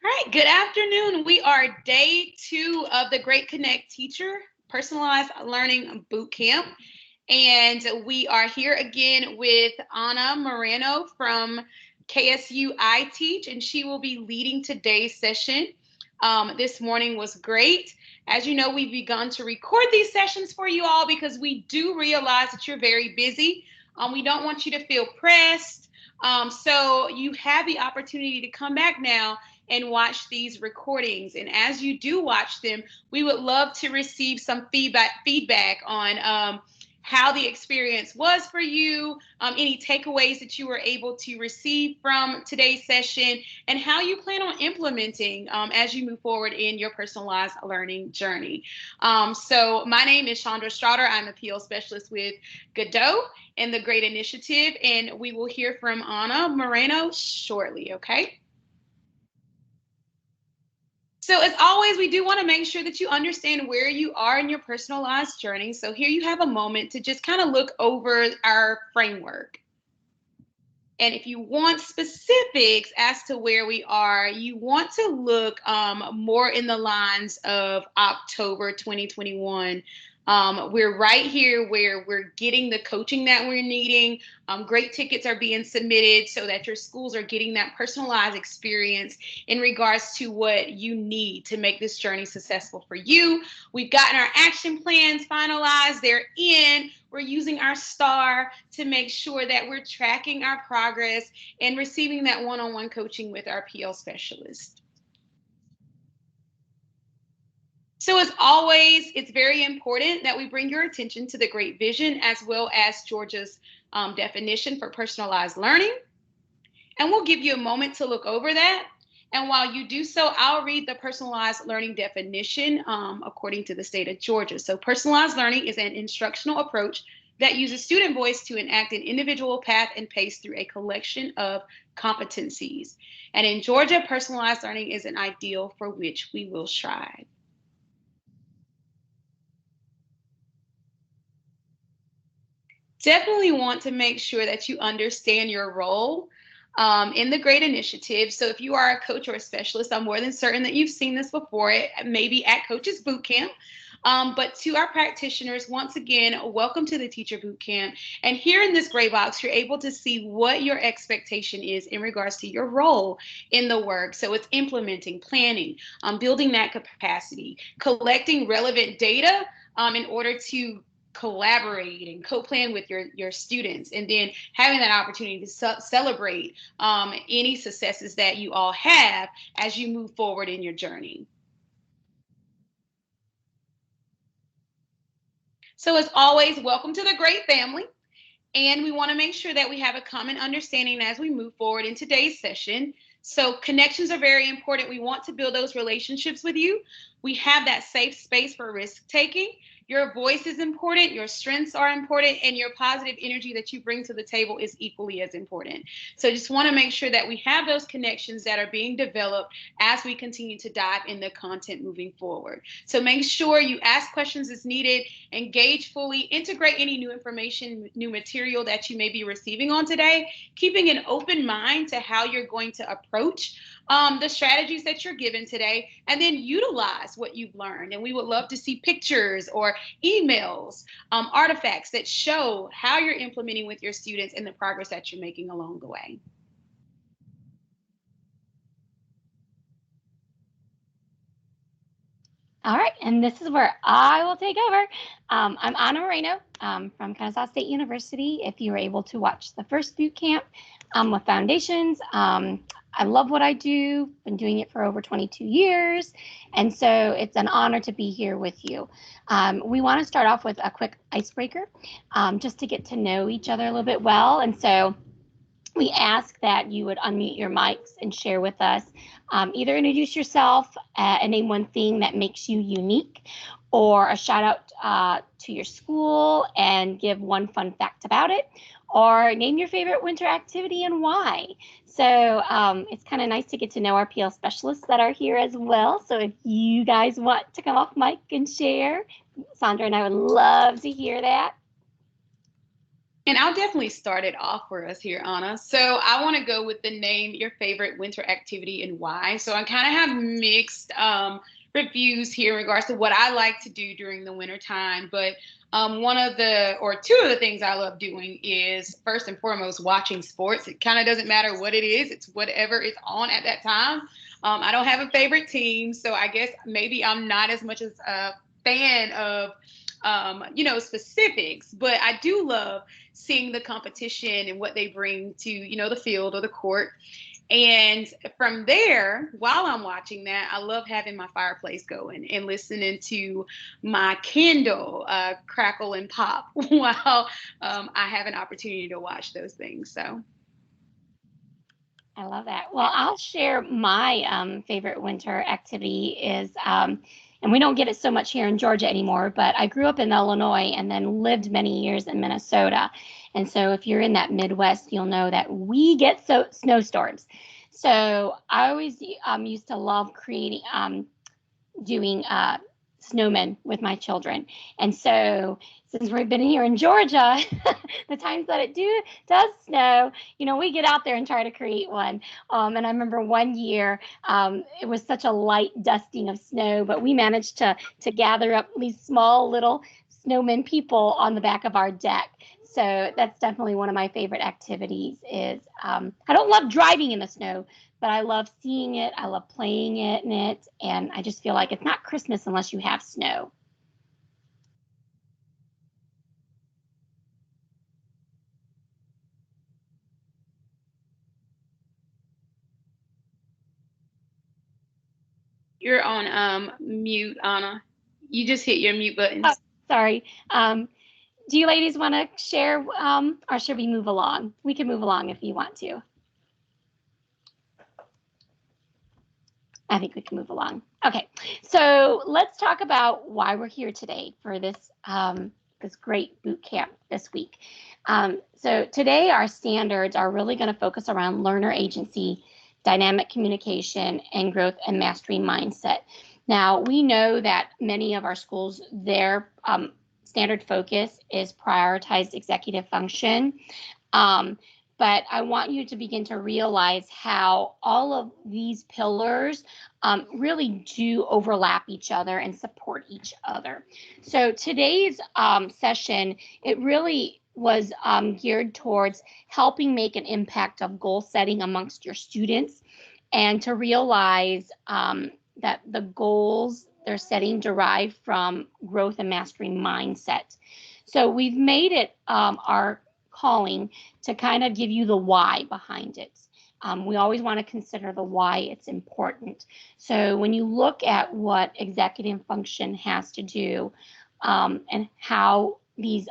All right, good afternoon. We are day 2 of the Great Connect Teacher Personalized Learning Bootcamp. And we are here again with Ana Moreno from KSU I Teach, and she will be leading today's session. This morning was great. As you know, we've begun to record these sessions for you all because we do realize that you're very busy. We don't want you to feel pressed. So you have the opportunity to come back now and watch these recordings. And as you do watch them, we would love to receive some feedback on how the experience was for you, any takeaways that you were able to receive from today's session, and how you plan on implementing as you move forward in your personalized learning journey. So my name is Chandra Strotter. I'm a PL specialist with GaDOE and the Great Initiative, and we will hear from Ana Moreno shortly, okay? So as always, we do want to make sure that you understand where you are in your personalized journey. So here you have a moment to just kind of look over our framework. And if you want specifics as to where we are, you want to look more in the lines of October 2021. We're right here where we're getting the coaching that we're needing. Great tickets are being submitted so that your schools are getting that personalized experience in regards to what you need to make this journey successful for you. We've gotten our action plans finalized. They're in. We're using our STAR to make sure that we're tracking our progress and receiving that one-on-one coaching with our PL specialist. So as always, it's very important that we bring your attention to the great vision as well as Georgia's definition for personalized learning. And we'll give you a moment to look over that. And while you do so, I'll read the personalized learning definition according to the state of Georgia. So personalized learning is an instructional approach that uses student voice to enact an individual path and pace through a collection of competencies. And in Georgia, personalized learning is an ideal for which we will strive. Definitely want to make sure that you understand your role in the Great Initiative. So if you are a coach or a specialist, I'm more than certain that you've seen this before, maybe at Coaches Bootcamp. But to our practitioners, once again, welcome to the Teacher Bootcamp. And here in this gray box, you're able to see what your expectation is in regards to your role in the work. So it's implementing, planning, building that capacity, collecting relevant data in order to collaborate and co-plan with your students, and then having that opportunity to celebrate any successes that you all have as you move forward in your journey. So as always, welcome to the great family. And we want to make sure that we have a common understanding as we move forward in today's session. So connections are very important. We want to build those relationships with you. We have that safe space for risk taking. Your voice is important, your strengths are important, and your positive energy that you bring to the table is equally as important. So just want to make sure that we have those connections that are being developed as we continue to dive in the content moving forward. So make sure you ask questions as needed, engage fully, integrate any new information, new material that you may be receiving on today, keeping an open mind to how you're going to approach the strategies that you're given today, and then utilize what you've learned. And we would love to see pictures or emails, artifacts that show how you're implementing with your students and the progress that you're making along the way. All right, and this is where I will take over. I'm Ana Moreno from Kennesaw State University. If you were able to watch the first boot camp with foundations, I love what I do, been doing it for over 22 years, and so it's an honor to be here with you. We want to start off with a quick icebreaker just to get to know each other a little bit well, and so we ask that you would unmute your mics and share with us, either introduce yourself and name one thing that makes you unique, or a shout out to your school and give one fun fact about it, or name your favorite winter activity and why. So it's kind of nice to get to know our PL specialists that are here as well. So if you guys want to come off mic and share, Sandra and I would love to hear that. And I'll definitely start it off for us here, Anna. So I want to go with the name your favorite winter activity and why. So I kind of have mixed reviews here in regards to what I like to do during the winter time. But one of the, or two of the things I love doing is first and foremost watching sports. It kind of doesn't matter what it is, it's whatever is on at that time. I don't have a favorite team, so I guess maybe I'm not as much as a fan of specifics, but I do love seeing the competition and what they bring to, the field or the court. And from there, while I'm watching that, I love having my fireplace going and listening to my candle crackle and pop while I have an opportunity to watch those things. So I love that. Well, I'll share my favorite winter activity is, and we don't get it so much here in Georgia anymore, but I grew up in Illinois and then lived many years in Minnesota. And so if you're in that Midwest, you'll know that we get snowstorms. So I always used to love creating, doing snowmen with my children. And so since we've been here in Georgia, the times that it does snow, we get out there and try to create one. And I remember one year, it was such a light dusting of snow, but we managed to gather up these small little snowmen people on the back of our deck. So that's definitely one of my favorite activities is, I don't love driving in the snow, but I love seeing it. I love playing it in it. And I just feel like it's not Christmas unless you have snow. you're on mute, Anna. You just hit your mute buttons. Oh, sorry. Do you ladies want to share, or should we move along? We can move along if you want to. I think we can move along. Okay, so let's talk about why we're here today for this this great boot camp this week. So today our standards are really going to focus around learner agency, dynamic communication, and growth and mastery mindset. Now we know that many of our schools, their standard focus is prioritized executive function. But I want you to begin to realize how all of these pillars really do overlap each other and support each other. So today's session, it really was geared towards helping make an impact of goal setting amongst your students and to realize that the goals they're setting derive from growth and mastery mindset. So we've made it our calling to kind of give you the why behind it. We always want to consider the why it's important. So when you look at what executive function has to do and how these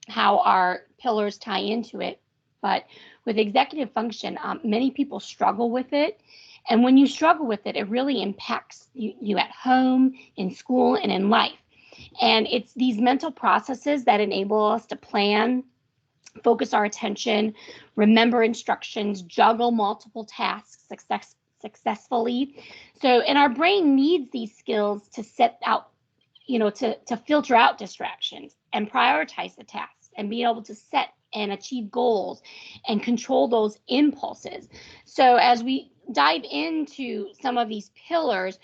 how our pillars tie into it, but with executive function, many people struggle with it. And when you struggle with it, it really impacts you at home, in school, and in life. And it's these mental processes that enable us to plan, focus our attention, remember instructions, juggle multiple tasks successfully. So, and our brain needs these skills to set out, to filter out distractions and prioritize the tasks and be able to set and achieve goals and control those impulses. So as we dive into some of these pillars,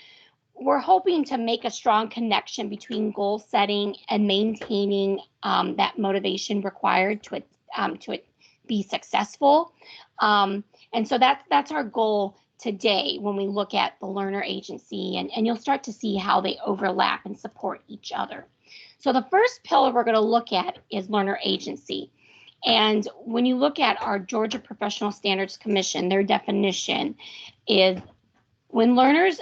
we're hoping to make a strong connection between goal setting and maintaining that motivation required to it be successful. And so that's our goal today when we look at the learner agency, and you'll start to see how they overlap and support each other. So the first pillar we're going to look at is learner agency. And when you look at our Georgia Professional Standards Commission, their definition is when learners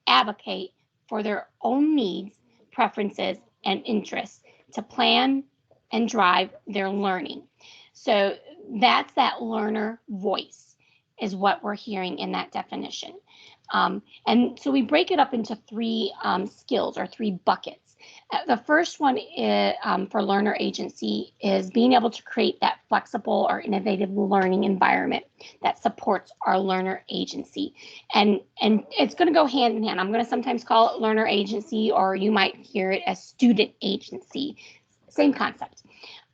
advocate for their own needs, preferences, and interests to plan and drive their learning. So that's that learner voice is what we're hearing in that definition. And so we break it up into three skills or three buckets. The first one is, for learner agency is being able to create that flexible or innovative learning environment that supports our learner agency. And it's going to go hand in hand. I'm going to sometimes call it learner agency, or you might hear it as student agency. Same concept.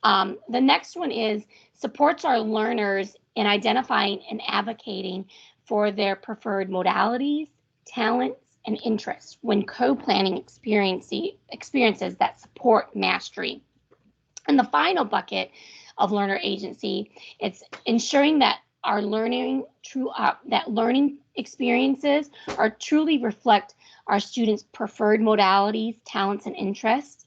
The next one is supports our learners in identifying and advocating for their preferred modalities, talents, and interests when co-planning experiences that support mastery. And the final bucket of learner agency, it's ensuring that our learning experiences are truly reflect our students' preferred modalities, talents, and interests.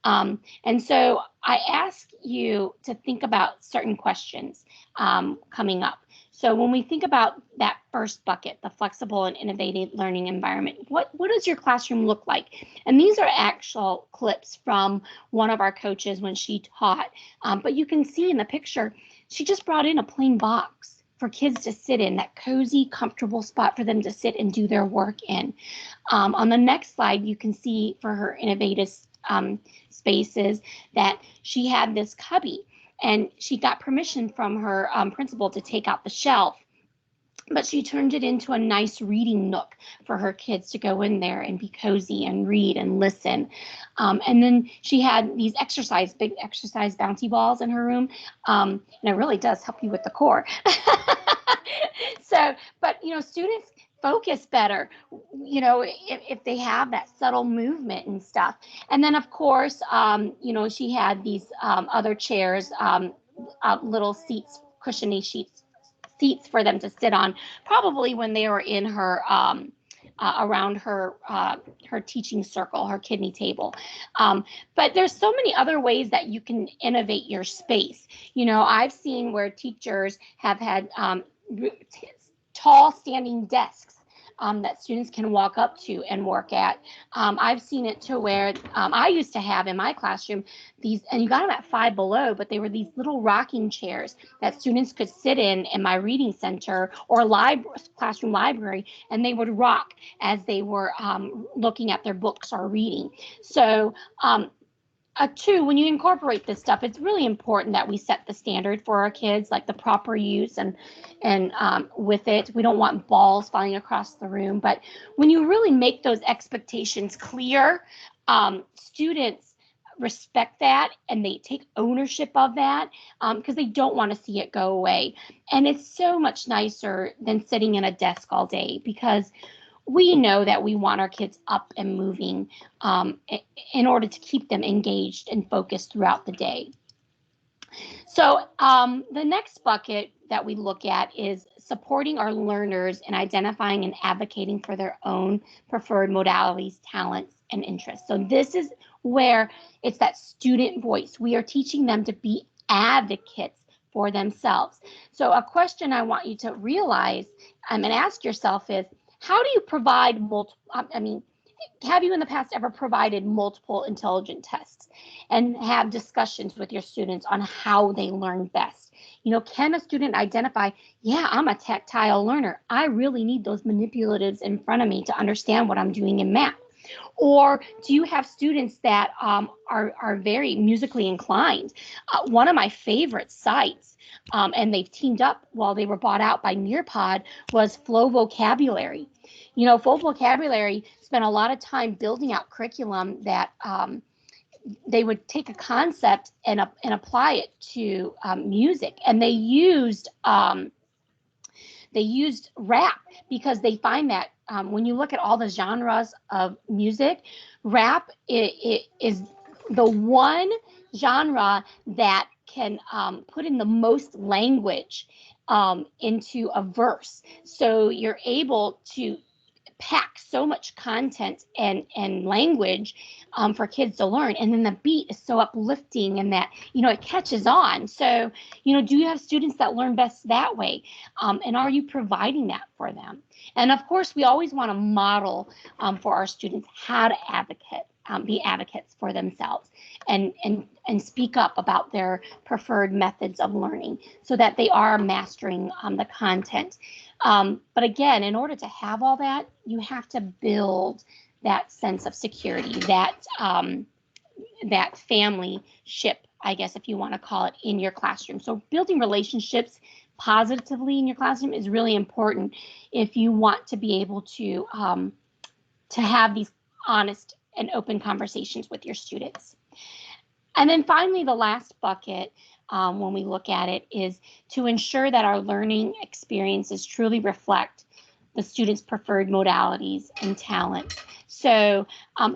And so I ask you to think about certain questions coming up. So when we think about that first bucket, the flexible and innovative learning environment, what does your classroom look like? And these are actual clips from one of our coaches when she taught. But you can see in the picture, she just brought in a plain box for kids to sit in, that cozy, comfortable spot for them to sit and do their work in. On the next slide, you can see for her innovative spaces that she had this cubby, and she got permission from her principal to take out the shelf, but she turned it into a nice reading nook for her kids to go in there and be cozy and read and listen. And then she had these big exercise bouncy balls in her room, and it really does help you with the core. So, but students focus better, if they have that subtle movement and stuff. And then, of course, she had these other chairs, little seats, cushiony seats for them to sit on, probably when they were in her around her teaching circle, her kidney table. But there's so many other ways that you can innovate your space. I've seen where teachers have had tall standing desks that students can walk up to and work at. I've seen it to where I used to have in my classroom these, and you got them at Five Below, but they were these little rocking chairs that students could sit in my reading center or classroom library, and they would rock as they were looking at their books or reading. So two, when you incorporate this stuff, it's really important that we set the standard for our kids, like the proper use and with it. We don't want balls falling across the room. But when you really make those expectations clear, students respect that and they take ownership of that because they don't want to see it go away. And it's so much nicer than sitting in a desk all day, because we know that we want our kids up and moving in order to keep them engaged and focused throughout the day. So the next bucket that we look at is supporting our learners in identifying and advocating for their own preferred modalities, talents, and interests. So this is where it's that student voice. We are teaching them to be advocates for themselves. So a question I want you to realize and ask yourself is, how do you provide have you in the past ever provided multiple intelligent tests and have discussions with your students on how they learn best? Can a student identify, yeah, I'm a tactile learner. I really need those manipulatives in front of me to understand what I'm doing in math. Or do you have students that are very musically inclined? One of my favorite sites, and they've teamed up while they were bought out by Nearpod, was Flow Vocabulary. Flow Vocabulary spent a lot of time building out curriculum that they would take a concept and apply it to music, and they used rap, because they find that when you look at all the genres of music, rap is the one genre that can put in the most language into a verse. So you're able to pack so much content and language for kids to learn. And then the beat is so uplifting, and that, it catches on. So, do you have students that learn best that way? And are you providing that for them? And of course, we always want to model for our students how to be advocates for themselves and speak up about their preferred methods of learning so that they are mastering the content. But again, in order to have all that, you have to build that sense of security, that family ship, I guess, if you want to call it, in your classroom. So building relationships positively in your classroom is really important if you want to be able to have these honest and open conversations with your students. And then finally, the last bucket, when we look at it, is to ensure that our learning experiences truly reflect the students' preferred modalities and talents. So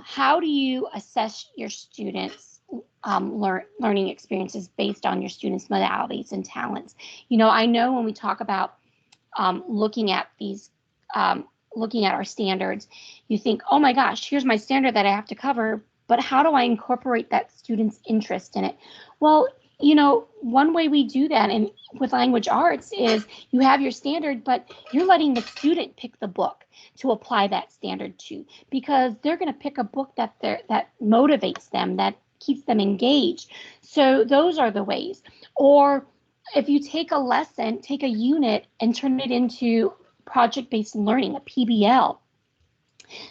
how do you assess your students' learning experiences based on your students' modalities and talents? You know, I know when we talk about looking at these, looking at our standards, you think, oh my gosh, here's my standard that I have to cover, but how do I incorporate that student's interest in it? Well, you know, one way we do that and with language arts is you have your standard, but you're letting the student pick the book to apply that standard to, because they're going to pick a book that motivates them, that keeps them engaged. So those are the ways. Or if you take a lesson, take a unit and turn it into project-based learning, a PBL,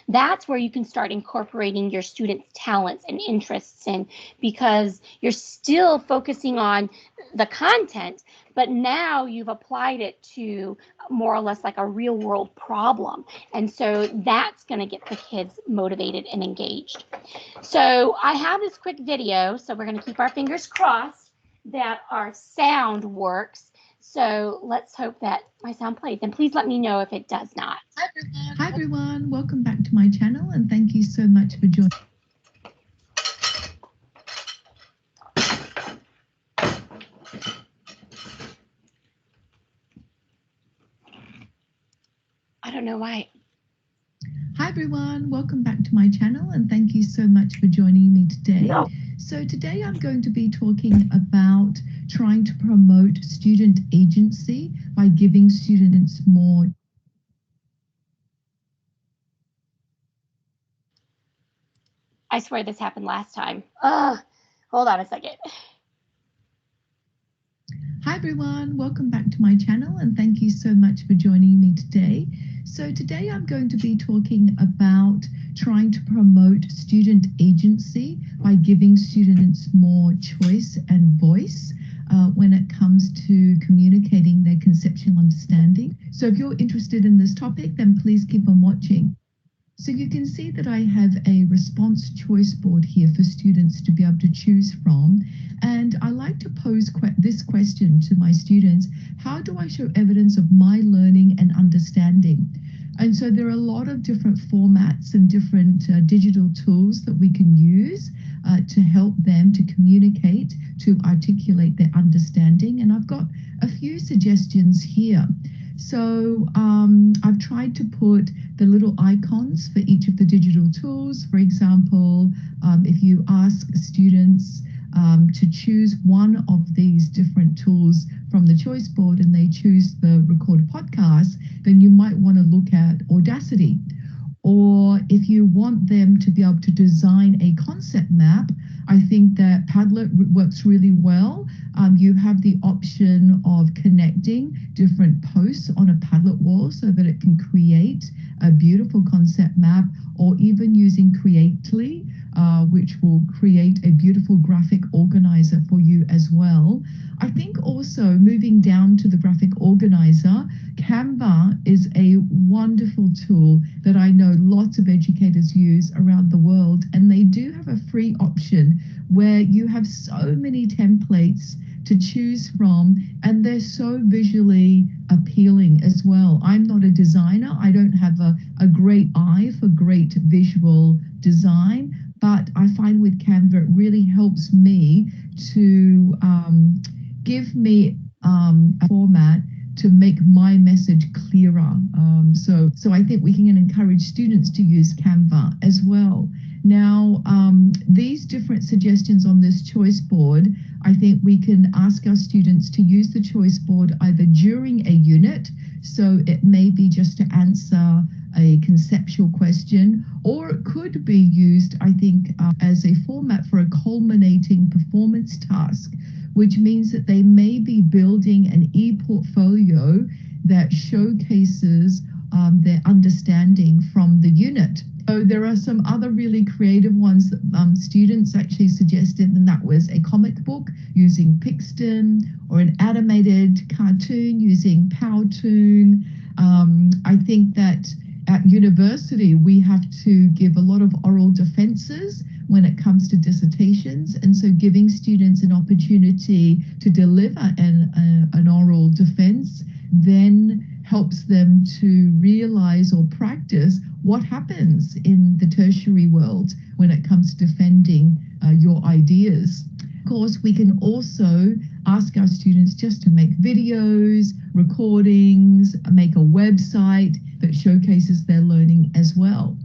that's where you can start incorporating your students' talents and interests in, because you're still focusing on the content, but now you've applied it to more or less like a real world problem. And so that's going to get the kids motivated and engaged. So I have this quick video, so we're going to keep our fingers crossed that our sound works. So let's hope that my sound plays, and please let me know if it does not. Hi everyone, welcome back to my channel and thank you so much for joining. I don't know why. Hi everyone, welcome back to my channel and thank you so much for joining me today. No. So today I'm going to be talking about trying to promote student agency by giving students more. I swear this happened last time. Hold on a second. Hi everyone, welcome back to my channel and thank you so much for joining me today. So today I'm going to be talking about trying to promote student agency by giving students more choice and voice when it comes to communicating their conceptual understanding. So if you're interested in this topic, then please keep on watching. So you can see that I have a response choice board here for students to be able to choose from. And I like to pose this question to my students: how do I show evidence of my learning and understanding? And so there are a lot of different formats and different digital tools that we can use to help them to communicate, to articulate their understanding. And I've got a few suggestions here. So I've tried to put the little icons for each of the digital tools. For example, if you ask students to choose one of these different tools from the choice board and they choose the record podcast, then you might want to look at Audacity. Or if you want them to be able to design a concept map, I think that Padlet works really well. You have the option of connecting different posts on a Padlet wall so that it can create a beautiful concept map, or even using Creately, which will create a beautiful graphic organizer for you as well. I think also moving down to the graphic organizer, Canva is a wonderful tool that I know lots of educators use around the world, and they do have a free option where you have so many templates to choose from, and they're so visually appealing as well. I'm not a designer. I don't have a great eye for great visual design, but I find with Canva it really helps me to give me a format to make my message clearer. So I think we can encourage students to use Canva as well. Now, these different suggestions on this choice board, I think we can ask our students to use the choice board either during a unit, so it may be just to answer a conceptual question, or it could be used, I think, as a format for a culminating performance task, which means that they may be building an e-portfolio that showcases their understanding from the unit. So there are some other really creative ones that students actually suggested, and that was a comic book using Pixton, or an animated cartoon using Powtoon. I think that at university, we have to give a lot of oral defenses when it comes to dissertations. And so giving students an opportunity to deliver an oral defense then helps them to realize or practice what happens in the tertiary world when it comes to defending your ideas. Of course, we can also ask our students just to make videos, recordings, make a website that showcases their learning as well.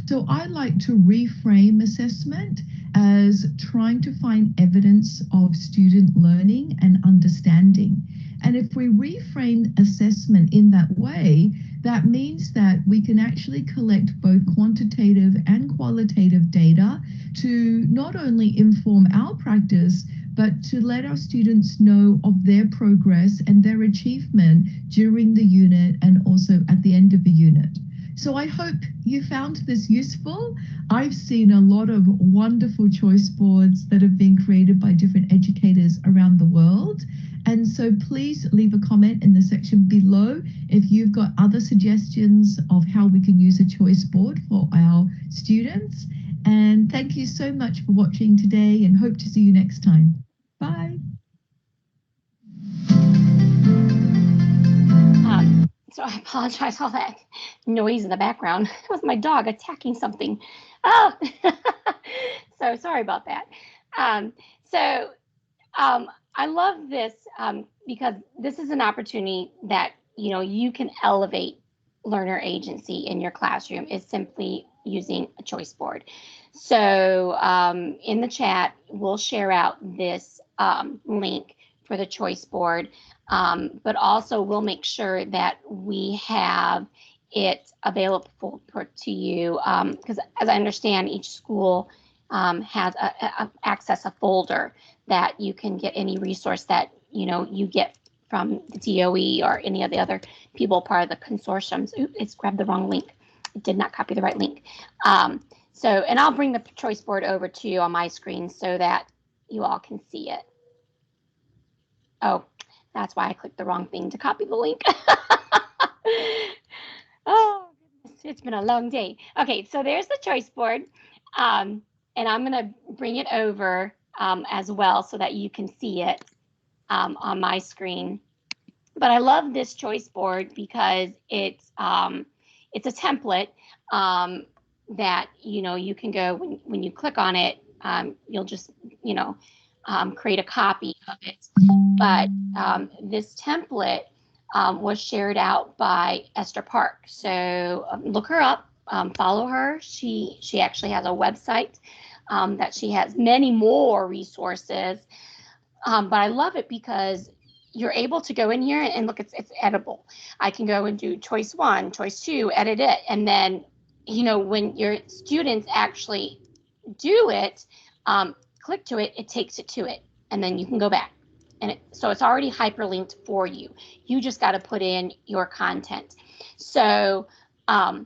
So I like to reframe assessment as trying to find evidence of student learning and understanding. And if we reframe assessment in that way, that means that we can actually collect both quantitative and qualitative data to not only inform our practice, but to let our students know of their progress and their achievement during the unit and also at the end of the unit. So I hope you found this useful. I've seen a lot of wonderful choice boards that have been created by different educators around the world. And so please leave a comment in the section below if you've got other suggestions of how we can use a choice board for our students. And thank you so much for watching today and hope to see you next time. Bye. So I apologize for all that noise in the background. It was my dog attacking something. Oh, so sorry about that. I love this because this is an opportunity that, you know, you can elevate learner agency in your classroom is simply using a choice board. So in the chat, we'll share out this link for the choice board, but also we'll make sure that we have it available to you because as I understand, each school has access a folder that you can get any resource that you get from the DOE or any of the other people part of the consortiums. Ooh, it's grabbed the wrong link. It did not copy the right link. And I'll bring the choice board over to you on my screen so that you all can see it. Oh, that's why I clicked the wrong thing to copy the link. Oh, goodness, it's been a long day. Okay, so there's the choice board. And I'm going to bring it over as well so that you can see it on my screen. But I love this choice board because it's a template that you can go when you click on it. You'll just create a copy of it. But this template was shared out by Esther Park. So look her up, follow her. She actually has a website that she has many more resources. But I love it because you're able to go in here and look, it's editable. I can go and do choice 1, choice 2, edit it. And then, when your students actually do it, click to it, it takes it to it. And then you can go back. And so it's already hyperlinked for you. You just got to put in your content. So I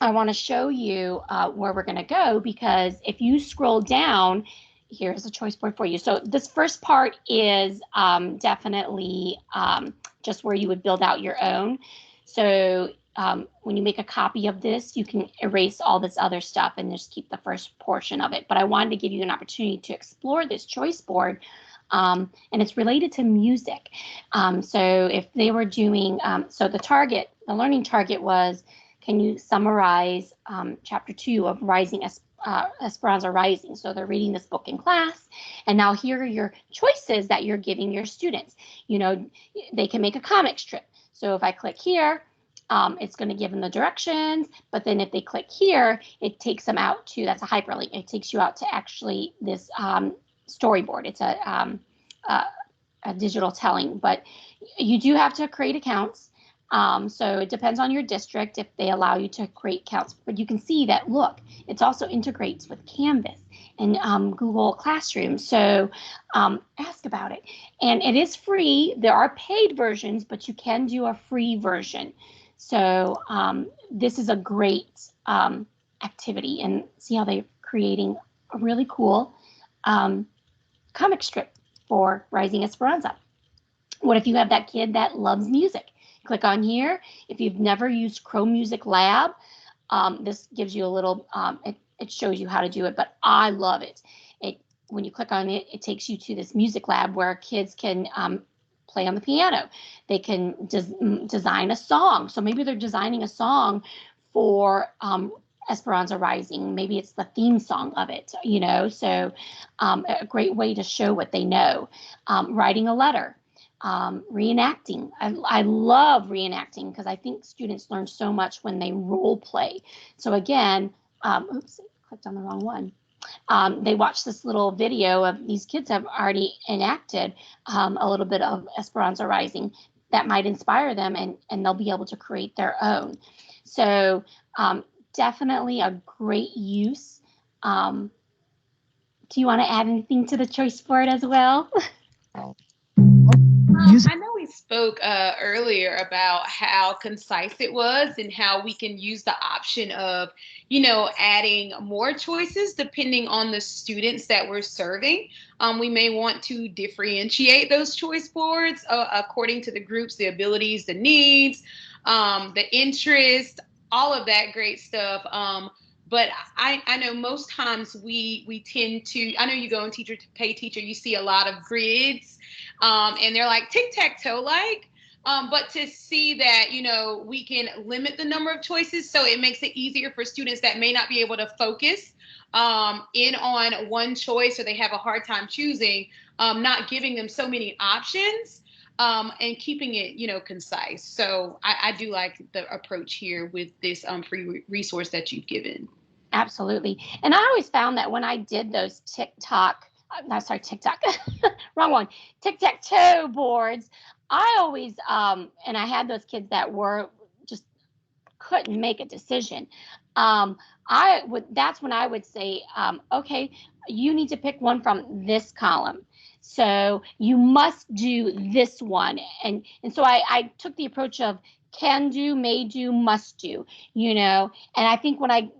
want to show you where we're going to go, because if you scroll down, here's a choice board for you. So this first part is definitely just where you would build out your own. So when you make a copy of this, you can erase all this other stuff and just keep the first portion of it. But I wanted to give you an opportunity to explore this choice board. And it's related to music. So if they were doing, so the learning target was, can you summarize chapter 2 of Esperanza Rising? So they're reading this book in class, and now here are your choices that you're giving your students. They can make a comic strip. So if I click here, it's going to give them the directions, but then if they click here, it takes them out to, that's a hyperlink. It takes you out to actually this storyboard. It's a digital telling, but you do have to create accounts. So it depends on your district if they allow you to create accounts, but you can see that, look, it also integrates with Canvas and Google Classroom. So ask about it. And it is free. There are paid versions, but you can do a free version. So this is a great activity, and see how they're creating a really cool comic strip for Rising Esperanza. What if you have that kid that loves music? Click on here. If you've never used Chrome Music Lab, this gives you a little, it shows you how to do it, but I love it. When you click on it, it takes you to this music lab where kids can play on the piano. They can design a song. So maybe they're designing a song for Esperanza Rising. Maybe it's the theme song of it, you know, so a great way to show what they know. Writing a letter, reenacting. I love reenacting because I think students learn so much when they role play. So again, oops, clicked on the wrong one. They watch this little video of these kids have already enacted a little bit of Esperanza Rising that might inspire them, and they'll be able to create their own. So definitely a great use. Do you want to add anything to the choice board as well? I know we spoke earlier about how concise it was and how we can use the option of, you know, adding more choices depending on the students that we're serving. We may want to differentiate those choice boards according to the groups, the abilities, the needs, the interest, all of that great stuff. But I know most times we tend to, I know you go in teacher to pay teacher, you see a lot of grids, and they're like tic-tac-toe like, but to see that, you know, we can limit the number of choices, so it makes it easier for students that may not be able to focus in on one choice, or they have a hard time choosing, not giving them so many options. And keeping it, you know, concise. So I do like the approach here with this free resource that you've given. Absolutely. And I always found that when I did those TikTok, wrong one, tic-tac-toe boards, I always, and I had those kids that were just couldn't make a decision. That's when I would say, okay, you need to pick one from this column. So you must do this one. And so I took the approach of can do, may do, must do, you know, and I think when I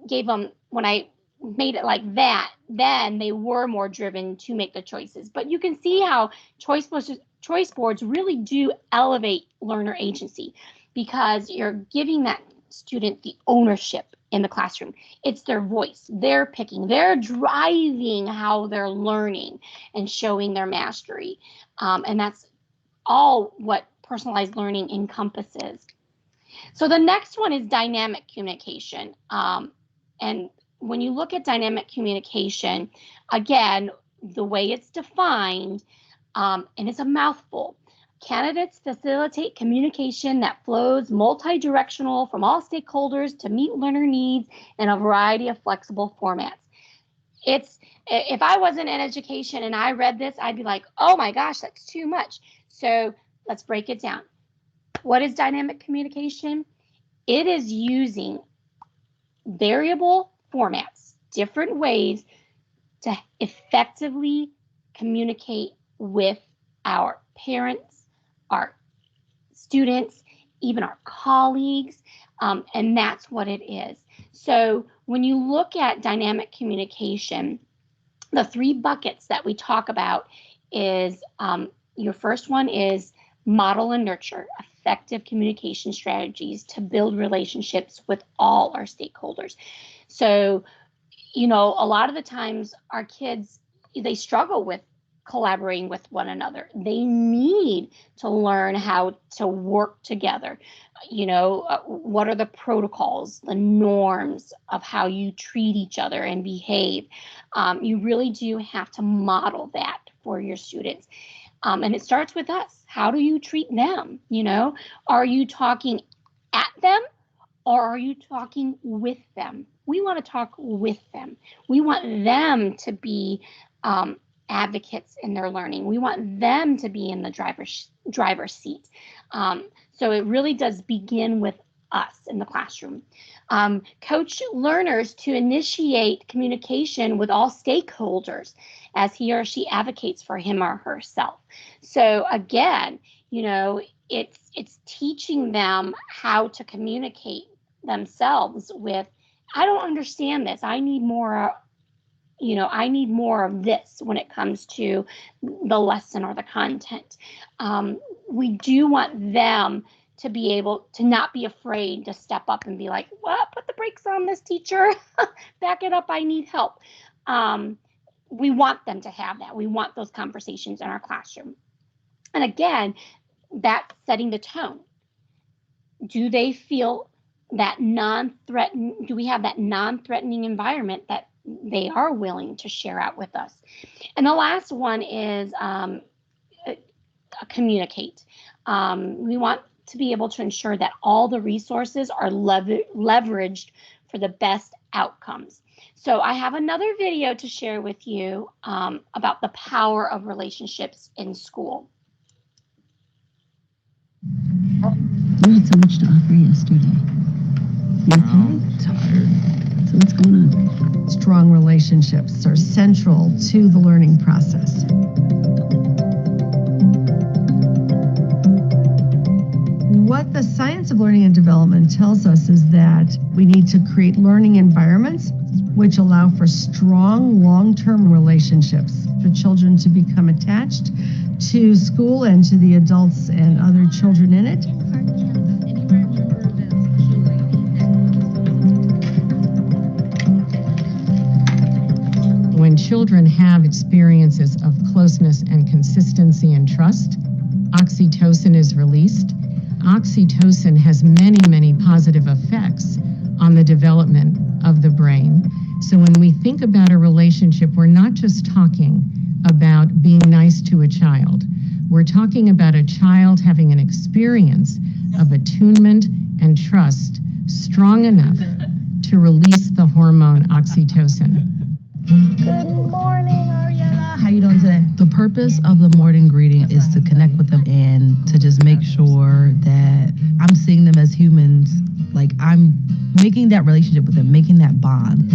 made it like that, then they were more driven to make the choices. But you can see how choice boards really do elevate learner agency, because you're giving that student the ownership in the classroom. It's their voice. They're picking. They're driving how they're learning and showing their mastery. And that's all what personalized learning encompasses. So the next one is dynamic communication. And when you look at dynamic communication, again, the way it's defined, and it's a mouthful. Candidates facilitate communication that flows multi-directional from all stakeholders to meet learner needs in a variety of flexible formats. If I wasn't in education and I read this, I'd be like, oh my gosh, that's too much. So let's break it down. What is dynamic communication? It is using variable formats, different ways to effectively communicate with our parents, our students, even our colleagues, and that's what it is. So when you look at dynamic communication, the three buckets that we talk about is, your first one is model and nurture effective communication strategies to build relationships with all our stakeholders. So, you know, a lot of the times our kids, they struggle with collaborating with one another. They need to learn how to work together. You know, what are the protocols, the norms of how you treat each other and behave? You really do have to model that for your students. And it starts with us. How do you treat them? You know, are you talking at them or are you talking with them? We want to talk with them. We want them to be advocates in their learning. We want them to be in the driver's seat. So it really does begin with us in the classroom. Coach learners to initiate communication with all stakeholders as he or she advocates for him or herself. So again, you know, it's teaching them how to communicate themselves with, I don't understand this. I need more, you know, I need more of this when it comes to the lesson or the content. We do want them to be able to not be afraid to step up and be like, what, put the brakes on this, teacher. Back it up, I need help. We want them to have that. We want those conversations in our classroom. And again, that's setting the tone. Do they feel that non-threatening? Do we have that non-threatening environment that they are willing to share out with us? And the last one is communicate. We want to be able to ensure that all the resources are leveraged for the best outcomes. So I have another video to share with you about the power of relationships in school. We had so much to offer yesterday. You okay? Tired. So what's going on? Strong relationships are central to the learning process. What the science of learning and development tells us is that we need to create learning environments which allow for strong long-term relationships for children to become attached to school and to the adults and other children in it. When children have experiences of closeness and consistency and trust, oxytocin is released. Oxytocin has many, many positive effects on the development of the brain. So when we think about a relationship, we're not just talking about being nice to a child. We're talking about a child having an experience of attunement and trust strong enough to release the hormone oxytocin. Good morning, Ariella. How you doing today? The purpose of the morning greeting is to connect with them and to just make sure that I'm seeing them as humans. Like I'm making that relationship with them, making that bond.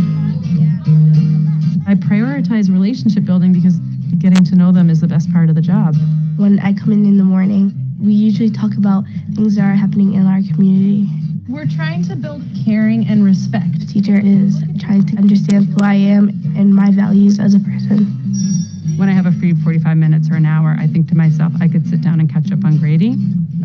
I prioritize relationship building because getting to know them is the best part of the job. When I come in the morning, we usually talk about things that are happening in our community. We're trying to build caring and respect. The teacher is trying to understand who I am and my values as a person. When I have a free 45 minutes or an hour, I think to myself, I could sit down and catch up on grading,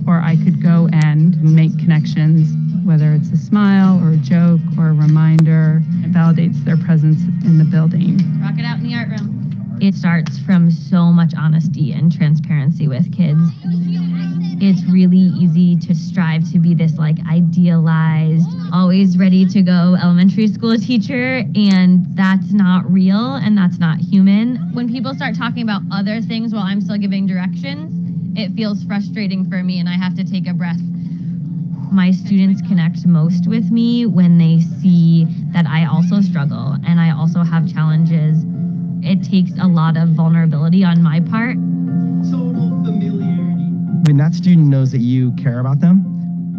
or I could go and make connections, whether it's a smile or a joke or a reminder. It validates their presence in the building. Rock it out in the art room. It starts from so much honesty and transparency with kids. It's really easy to strive to be this like idealized, always ready to go elementary school teacher, and that's not real and that's not human. When people start talking about other things while I'm still giving directions, it feels frustrating for me and I have to take a breath. My students connect most with me when they see that I also struggle and I also have challenges. It takes a lot of vulnerability on my part. Total familiarity. When that student knows that you care about them,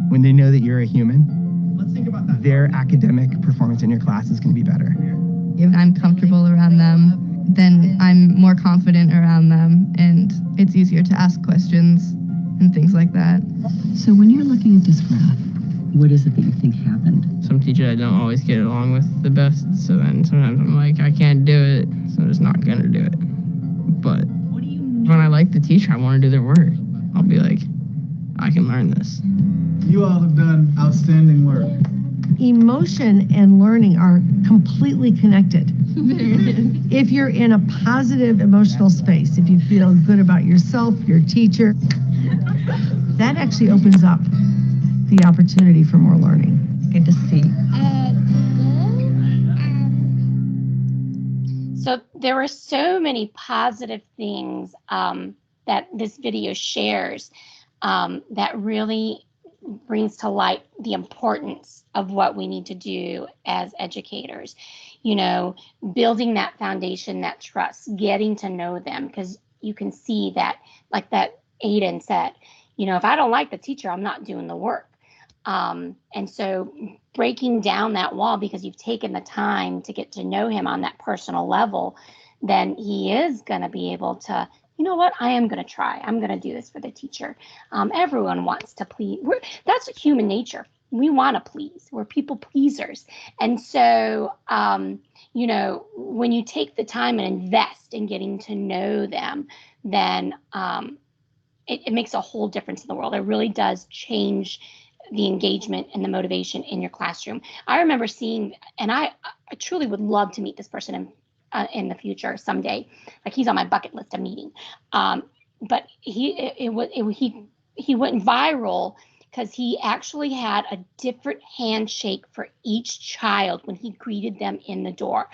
when they know that you're a human, let's think about that. Their academic performance in your class is going to be better. If I'm comfortable around them, then I'm more confident around them, and it's easier to ask questions and things like that. So when you're looking at this graph, what is it that you think happened? Some teachers I don't always get along with the best, so then sometimes I'm like, I can't do it, so I'm just not going to do it. But when I like the teacher, I want to do their work. I'll be like, I can learn this. You all have done outstanding work. Emotion and learning are completely connected. If you're in a positive emotional space, if you feel good about yourself, your teacher, that actually opens up the opportunity for more learning. Good to see. So there were so many positive things that this video shares that really brings to light the importance of what we need to do as educators. You know, building that foundation, that trust, getting to know them, because you can see that, like that Aiden said, you know, if I don't like the teacher, I'm not doing the work. And so breaking down that wall because you've taken the time to get to know him on that personal level, then he is going to be able to, you know what, I am going to try. I'm going to do this for the teacher. Everyone wants to please. That's human nature. We want to please. We're people pleasers. And so, you know, when you take the time and invest in getting to know them, then it makes a whole difference in the world. It really does change the engagement and the motivation in your classroom. I remember seeing, and I truly would love to meet this person in the future someday. Like, he's on my bucket list of meeting. But he went viral because he actually had a different handshake for each child when he greeted them in the door.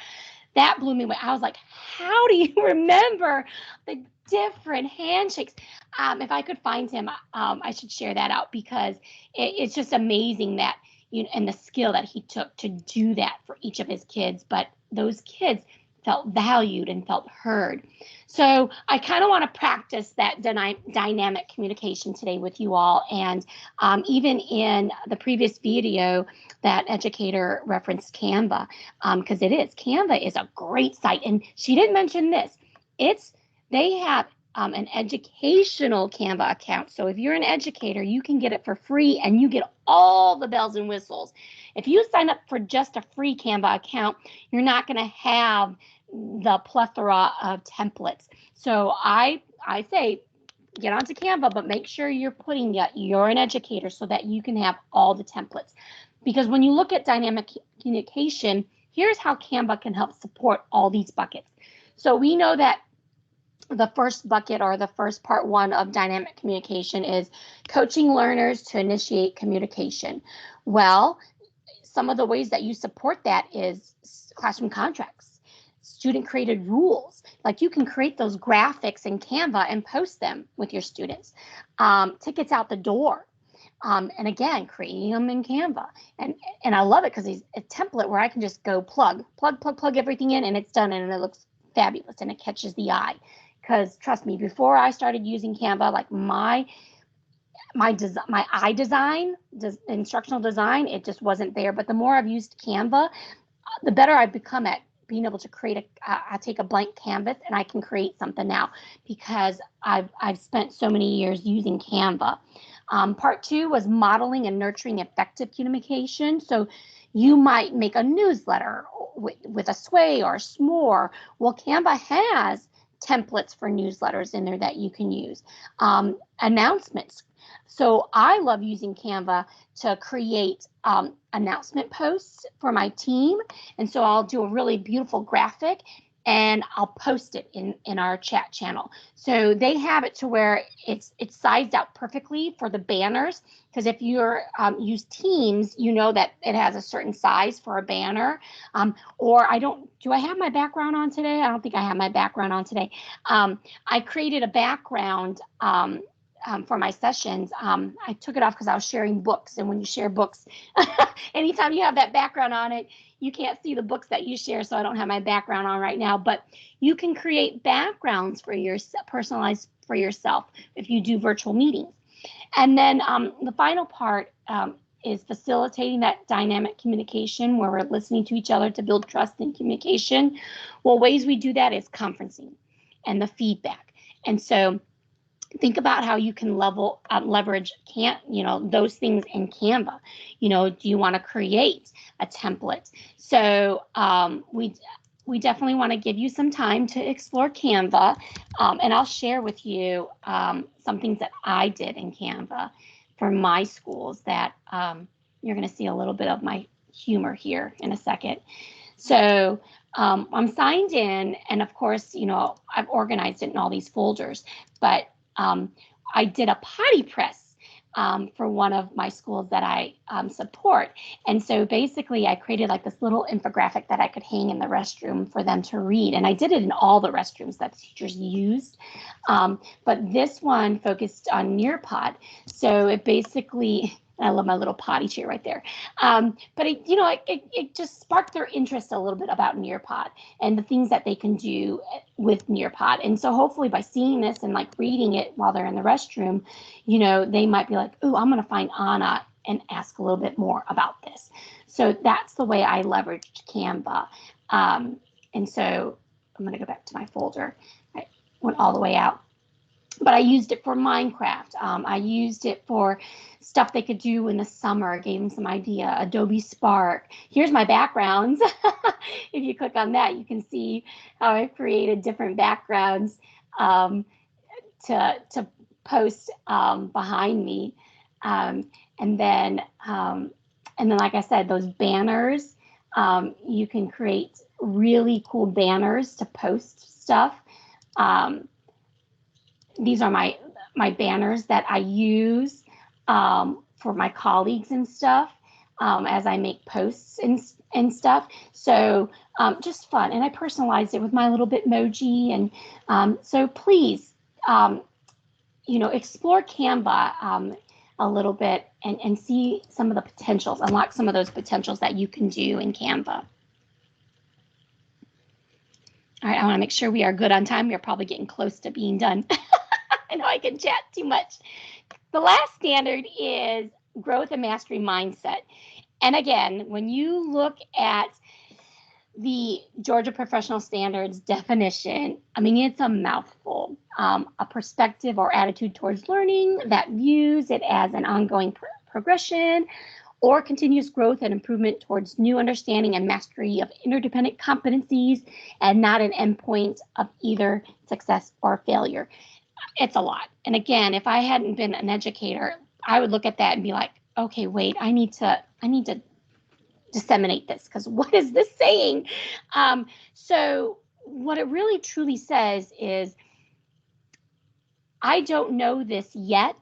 That blew me away. I was like, how do you remember the different handshakes? If I could find him, I should share that out, because it's just amazing that, and the skill that he took to do that for each of his kids. But those kids felt valued and felt heard. So I kind of want to practice that dynamic communication today with you all. And even in the previous video, that educator referenced Canva, because Canva is a great site. And she didn't mention this. They have an educational Canva account. So if you're an educator, you can get it for free and you get all the bells and whistles. If you sign up for just a free Canva account, you're not going to have the plethora of templates. So I say, get onto Canva, but make sure you're putting that you're an educator so that you can have all the templates. Because when you look at dynamic communication, here's how Canva can help support all these buckets. So we know that the first bucket, or the first part one of dynamic communication, is coaching learners to initiate communication. Well, some of the ways that you support that is classroom contracts, student created rules. Like, you can create those graphics in Canva and post them with your students. Tickets out the door. And again, creating them in Canva. And I love it because it's a template where I can just go plug everything in, and it's done, and it looks fabulous and it catches the eye. Because trust me, before I started using Canva, like my instructional design, it just wasn't there. But the more I've used Canva, the better I've become at being able to create I take a blank canvas and I can create something now, because I've spent so many years using Canva. Part two was modeling and nurturing effective communication. So you might make a newsletter with a sway or a s'more. Well, Canva has templates for newsletters in there that you can use. Announcements. So I love using Canva to create announcement posts for my team. And so I'll do a really beautiful graphic and I'll post it in our chat channel. So they have it to where it's sized out perfectly for the banners, because if you're use Teams, you know that it has a certain size for a banner. Or do I have my background on today? I don't think I have my background on today. I created a background for my sessions. I took it off because I was sharing books, and when you share books, anytime you have that background on it, you can't see the books that you share, so I don't have my background on right now. But you can create backgrounds for personalized for yourself if you do virtual meetings. And then the final part is facilitating that dynamic communication where we're listening to each other to build trust and communication. Well, ways we do that is conferencing and the feedback. And so think about how you can leverage those things in Canva. Do you want to create a template? So we definitely want to give you some time to explore Canva, and I'll share with you some things that I did in Canva for my schools that you're going to see a little bit of my humor here in a second. So I'm signed in, and of course, I've organized it in all these folders, but I did a potty press for one of my schools that I support. And so basically I created like this little infographic that I could hang in the restroom for them to read. And I did it in all the restrooms that teachers used. But this one focused on Nearpod. So it basically, I love my little potty chair right there. But it just sparked their interest a little bit about Nearpod and the things that they can do with Nearpod. And so hopefully by seeing this and like reading it while they're in the restroom, they might be like, oh, I'm going to find Anna and ask a little bit more about this. So that's the way I leveraged Canva. And so I'm going to go back to my folder. I went all the way out. But I used it for Minecraft. I used it for stuff they could do in the summer. Gave them some idea. Adobe Spark. Here's my backgrounds. If you click on that, you can see how I created different backgrounds to post behind me. And then, like I said, those banners, you can create really cool banners to post stuff. These are my banners that I use for my colleagues and stuff as I make posts and stuff. So just fun. And I personalized it with my little Bitmoji. And so please, explore Canva a little bit and see some of the potentials, unlock some of those potentials that you can do in Canva. All right, I want to make sure we are good on time. We are probably getting close to being done. I know I can chat too much. The last standard is growth and mastery mindset. And again, when you look at the Georgia Professional Standards definition, I mean, it's a mouthful. A perspective or attitude towards learning that views it as an ongoing progression or continuous growth and improvement towards new understanding and mastery of interdependent competencies, and not an endpoint of either success or failure. It's a lot. And again, if I hadn't been an educator, I would look at that and be like, okay, wait, I need to disseminate this, because what is this saying? So what it really truly says is, I don't know this yet,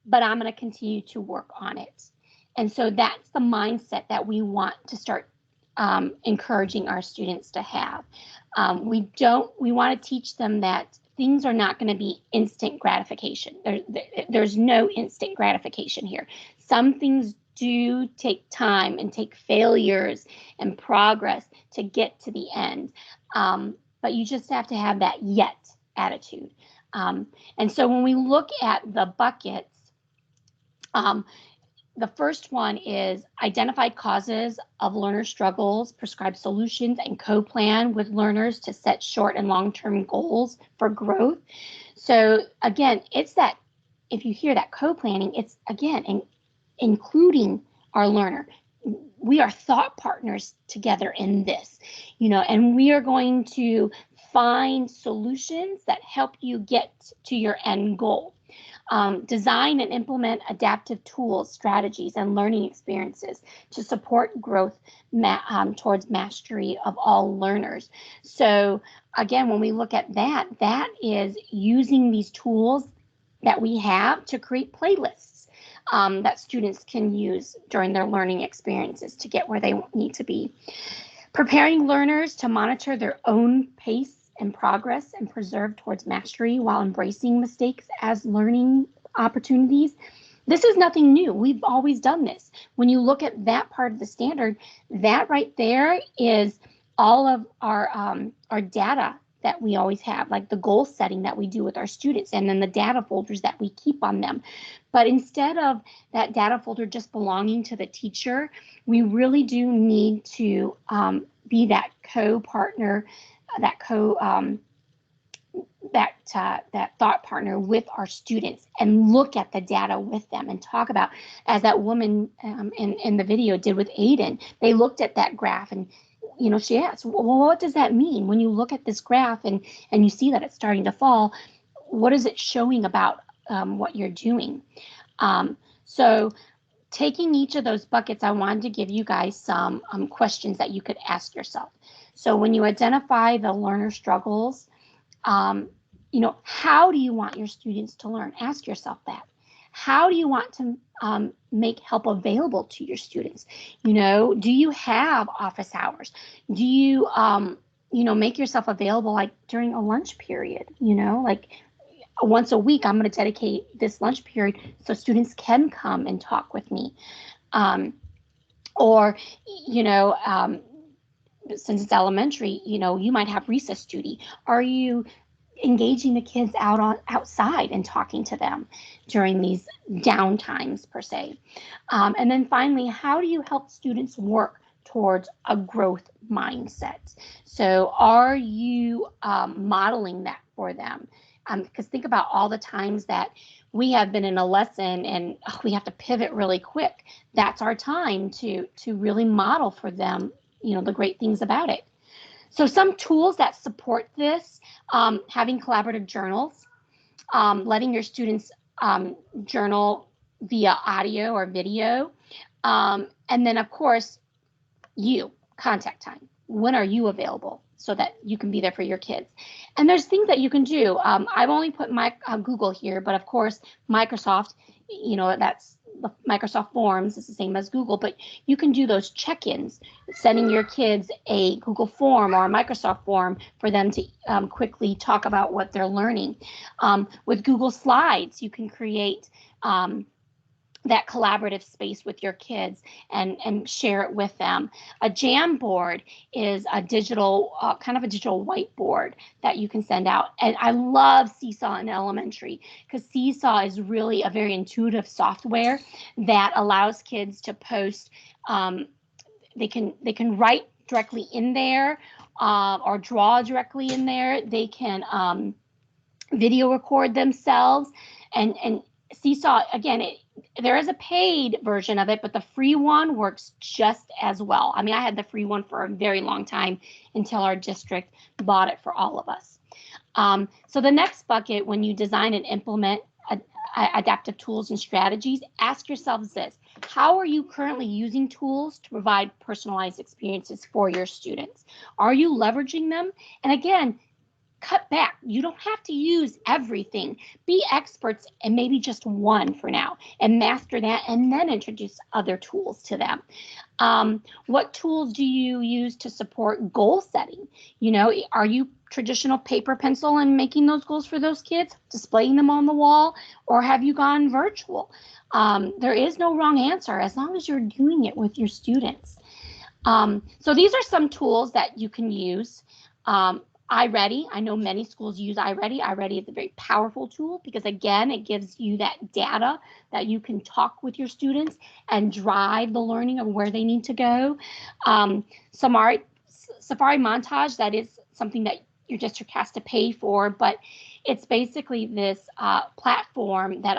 but I'm going to continue to work on it. And so that's the mindset that we want to start encouraging our students to have. We want to teach them that things are not going to be instant gratification. There's no instant gratification here. Some things do take time and take failures and progress to get to the end. But you just have to have that yet attitude. And so when we look at the buckets, the first one is identify causes of learner struggles, prescribe solutions, and co-plan with learners to set short and long-term goals for growth. So again, it's that, if you hear that co-planning, it's again including our learner. We are thought partners together in this, and we are going to find solutions that help you get to your end goal. Design and implement adaptive tools, strategies, and learning experiences to support growth towards mastery of all learners. So again, when we look at that is using these tools that we have to create playlists that students can use during their learning experiences to get where they need to be. Preparing learners to monitor their own pace and progress and preserve towards mastery while embracing mistakes as learning opportunities. This is nothing new. We've always done this. When you look at that part of the standard, that right there is all of our data that we always have, like the goal setting that we do with our students, and then the data folders that we keep on them. But instead of that data folder just belonging to the teacher, we really do need to be that co-partner, that thought partner with our students, and look at the data with them and talk about, as that woman in the video did with Aiden. They looked at that graph and she asked, well, what does that mean when you look at this graph and you see that it's starting to fall? What is it showing about what you're doing? So taking each of those buckets, I wanted to give you guys some questions that you could ask yourself. So when you identify the learner struggles, how do you want your students to learn? Ask yourself that. How do you want to make help available to your students? Do you have office hours? Do you, make yourself available like during a lunch period? Like once a week, I'm going to dedicate this lunch period so students can come and talk with me. Since it's elementary, you might have recess duty. Are you engaging the kids outside and talking to them during these down times per se? And then finally, how do you help students work towards a growth mindset? So are you modeling that for them? Because think about all the times that we have been in a lesson and we have to pivot really quick. That's our time to really model for them, the great things about it. So some tools that support this, having collaborative journals, letting your students journal via audio or video. And then, of course, contact time. When are you available so that you can be there for your kids? And there's things that you can do. I've only put my Google here, but of course, Microsoft, that's the Microsoft Forms is the same as Google, but you can do those check-ins, sending your kids a Google form or a Microsoft form for them to quickly talk about what they're learning. With Google Slides, you can create that collaborative space with your kids and share it with them. A Jamboard is a digital, kind of a digital whiteboard that you can send out. And I love Seesaw in elementary because Seesaw is really a very intuitive software that allows kids to post. They can write directly in there or draw directly in there. They can video record themselves, and Seesaw, again, there is a paid version of it, but the free one works just as well. I mean, I had the free one for a very long time until our district bought it for all of us. So the next bucket, when you design and implement adaptive tools and strategies, ask yourselves this: how are you currently using tools to provide personalized experiences for your students? Are you leveraging them? And again, cut back. You don't have to use everything. Be experts in maybe just one for now and master that, and then introduce other tools to them. What tools do you use to support goal setting? Are you traditional paper pencil and making those goals for those kids, displaying them on the wall, or have you gone virtual? There is no wrong answer as long as you're doing it with your students. So these are some tools that you can use. iReady, I know many schools use iReady. iReady is a very powerful tool because, again, it gives you that data that you can talk with your students and drive the learning of where they need to go. Safari Montage, that is something that your district has to pay for, but it's basically this platform that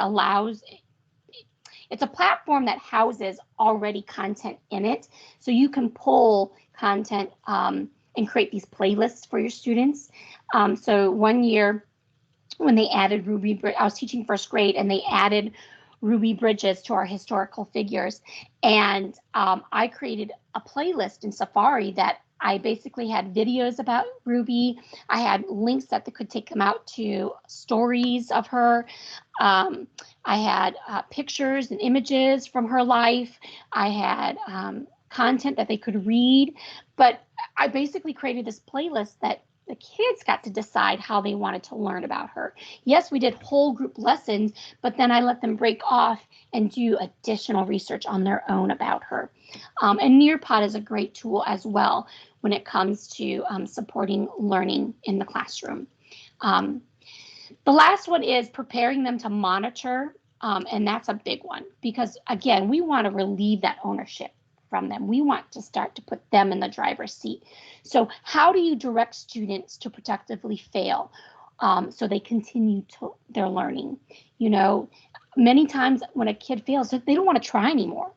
it's a platform that houses already content in it. So you can pull content and create these playlists for your students. So one year when they added Ruby, I was teaching first grade, and they added Ruby Bridges to our historical figures. And I created a playlist in Safari that I basically had videos about Ruby. I had links that could take them out to stories of her. I had pictures and images from her life. I had content that they could read, but I basically created this playlist that the kids got to decide how they wanted to learn about her. Yes, we did whole group lessons, but then I let them break off and do additional research on their own about her. And Nearpod is a great tool as well when it comes to supporting learning in the classroom. The last one is preparing them to monitor, and that's a big one because, again, we want to relieve that ownership from them. We want to start to put them in the driver's seat. So how do you direct students to productively fail so they continue their learning? Many times when a kid fails, they don't want to try anymore.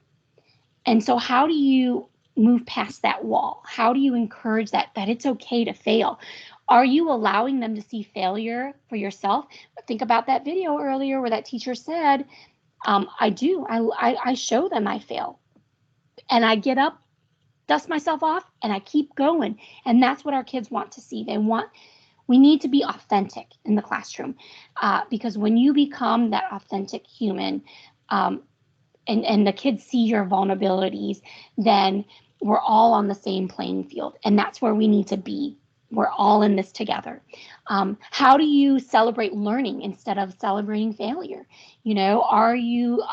And so how do you move past that wall? How do you encourage that it's okay to fail? Are you allowing them to see failure for yourself? Think about that video earlier where that teacher said, I do. I show them I fail. And I get up, dust myself off, and I keep going. And that's what our kids want to see. We need to be authentic in the classroom because when you become that authentic human and the kids see your vulnerabilities, then we're all on the same playing field. And that's where we need to be. We're all in this together. How do you celebrate learning instead of celebrating failure? Are you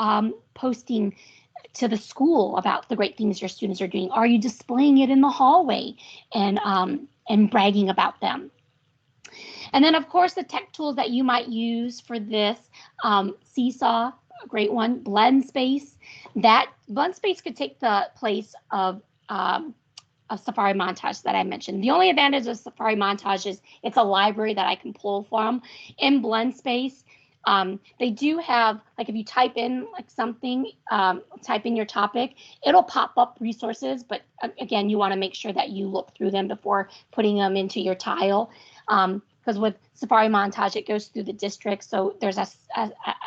posting to the school about the great things your students are doing? Are you displaying it in the hallway and bragging about them? And then, of course, the tech tools that you might use for this, Seesaw, a great one, Blend-Space. That Blend-Space could take the place of Safari Montage that I mentioned. The only advantage of Safari Montage is it's a library that I can pull from. In Blend-Space, they do have, like, if you type in something, type in your topic, it'll pop up resources, but again, you want to make sure that you look through them before putting them into your tile. because with Safari Montage, it goes through the district, so there's a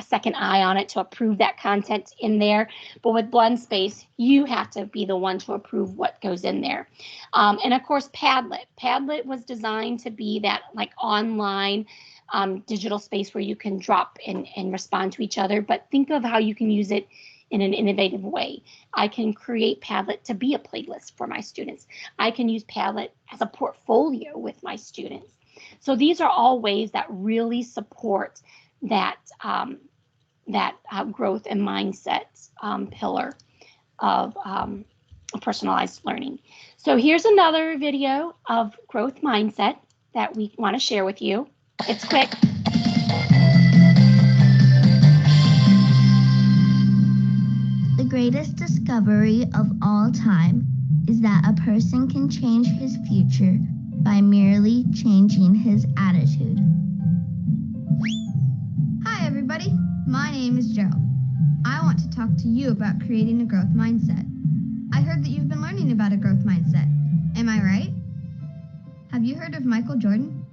second eye on it to approve that content in there. But with Blend Space, you have to be the one to approve what goes in there. And of course, Padlet. Padlet was designed to be that like online digital space where you can drop and respond to each other, but think of how you can use it in an innovative way. I can create Padlet to be a playlist for my students. I can use Padlet as a portfolio with my students. So these are all ways that really support that growth and mindset pillar of personalized learning. So here's another video of growth mindset that we want to share with you. It's quick. The greatest discovery of all time is that a person can change his future by merely changing his attitude. Hi everybody, my name is Joe. I want to talk to you about creating a growth mindset. I heard that you've been learning about a growth mindset. Am I right? Have you heard of Michael Jordan?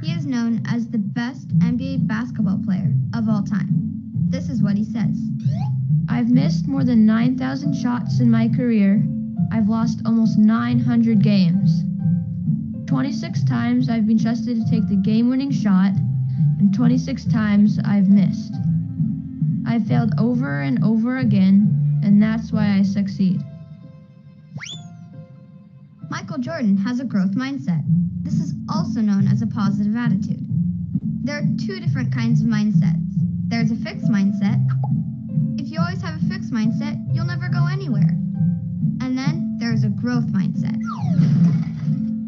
He is known as the best NBA basketball player of all time. This is what he says. I've missed more than 9,000 shots in my career. I've lost almost 900 games. 26 times I've been trusted to take the game-winning shot, and 26 times I've missed. I've failed over and over again, and that's why I succeed. Michael Jordan has a growth mindset. This is also known as a positive attitude. There are two different kinds of mindsets. There's a fixed mindset. If you always have a fixed mindset, you'll never go anywhere. And then there's a growth mindset.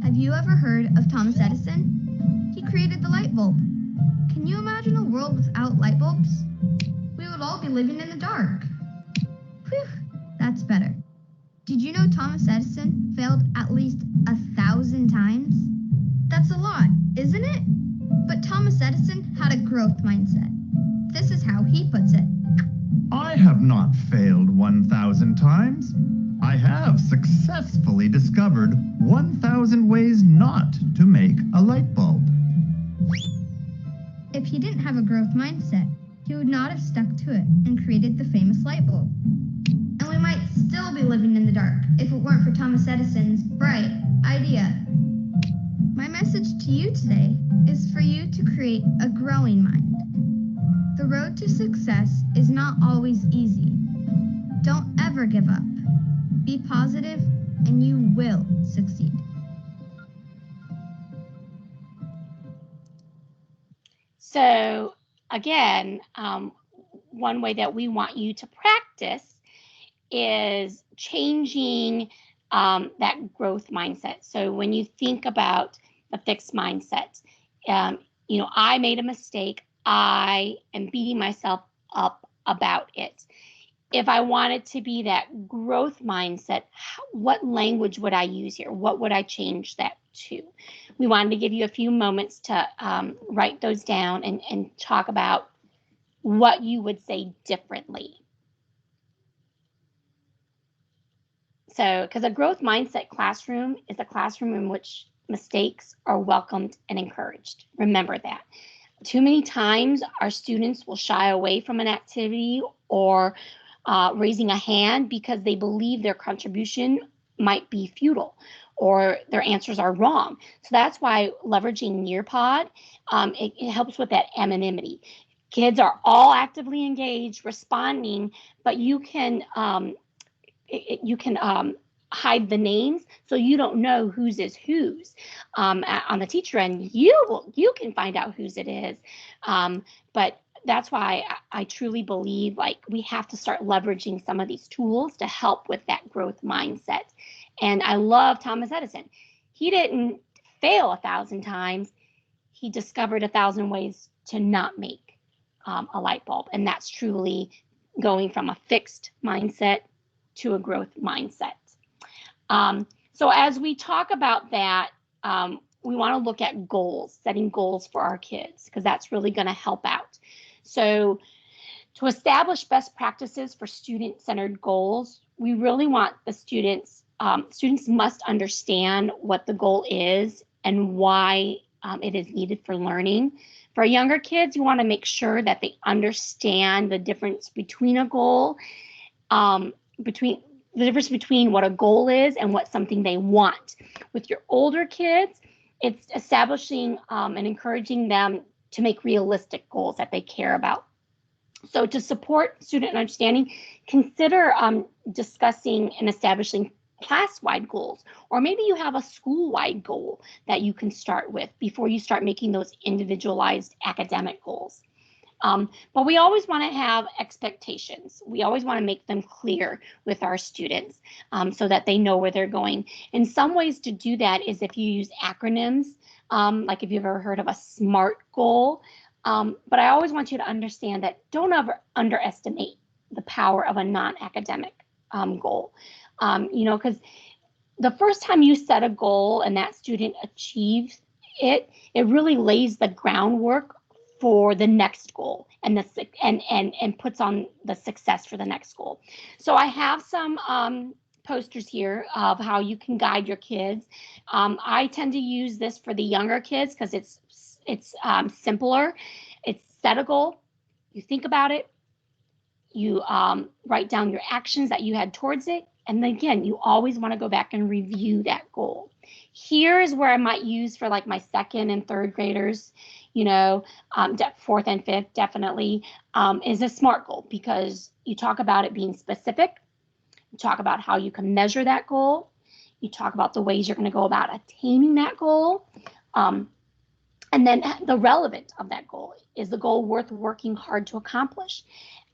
Have you ever heard of Thomas Edison? He created the light bulb. Can you imagine a world without light bulbs? We would all be living in the dark. Whew, that's better. Did you know Thomas Edison failed at least 1,000 times? That's a lot, isn't it? But Thomas Edison had a growth mindset. This is how he puts it. I have not failed 1,000 times. I have successfully discovered 1,000 ways not to make a light bulb. If he didn't have a growth mindset, he would not have stuck to it and created the famous light bulb. And we might still be living in the dark if it weren't for Thomas Edison's bright idea. My message to you today is for you to create a growing mind. The road to success is not always easy. Don't ever give up. Be positive and you will succeed. So again, one way that we want you to practice is changing that growth mindset. So when you think about the fixed mindset, I made a mistake. I am beating myself up about it. If I wanted to be that growth mindset, what language would I use here? What would I change that to? We wanted to give you a few moments to write those down and talk about what you would say differently. So, because a growth mindset classroom is a classroom in which mistakes are welcomed and encouraged. Remember that. Too many times our students will shy away from an activity or raising a hand because they believe their contribution might be futile or their answers are wrong. So that's why leveraging Nearpod, it helps with that anonymity. Kids are all actively engaged, responding, but you can hide the names so you don't know whose is whose. On the teacher end, you can find out whose it is. But that's why I truly believe we have to start leveraging some of these tools to help with that growth mindset. And I love Thomas Edison. He didn't fail 1,000 times. He discovered 1,000 ways to not make a light bulb. And that's truly going from a fixed mindset to a growth mindset. So as we talk about that, we want to look at goals, setting goals for our kids, because that's really going to help out. So to establish best practices for student-centered goals, we really want the students must understand what the goal is and why it is needed for learning. For younger kids, you want to make sure that they understand the difference between a goal, between what a goal is and what something they want. With your older kids, it's establishing and encouraging them to make realistic goals that they care about. So to support student understanding, consider discussing and establishing class-wide goals, or maybe you have a school-wide goal that you can start with before you start making those individualized academic goals. But we always want to have expectations. We always want to make them clear with our students so that they know where they're going. In some ways to do that is if you use acronyms, like if you've ever heard of a SMART goal. But I always want you to understand that don't ever underestimate the power of a non-academic goal. Because the first time you set a goal and that student achieves it, it really lays the groundwork for the next goal and puts on the success for the next goal. So I have some posters here of how you can guide your kids. I tend to use this for the younger kids because it's simpler. It's set a goal, you think about it, you write down your actions that you had towards it, and then again, you always want to go back and review that goal. Here is where I might use for like my second and third graders, fourth and fifth definitely, is a SMART goal, because you talk about it being specific, you talk about how you can measure that goal, you talk about the ways you're going to go about attaining that goal, and then the relevance of that goal. Is the goal worth working hard to accomplish?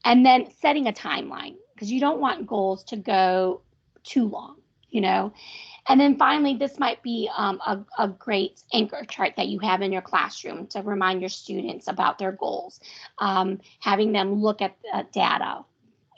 And then setting a timeline, because you don't want goals to go too long, And then finally, this might be a great anchor chart that you have in your classroom to remind your students about their goals. Having them look at the data.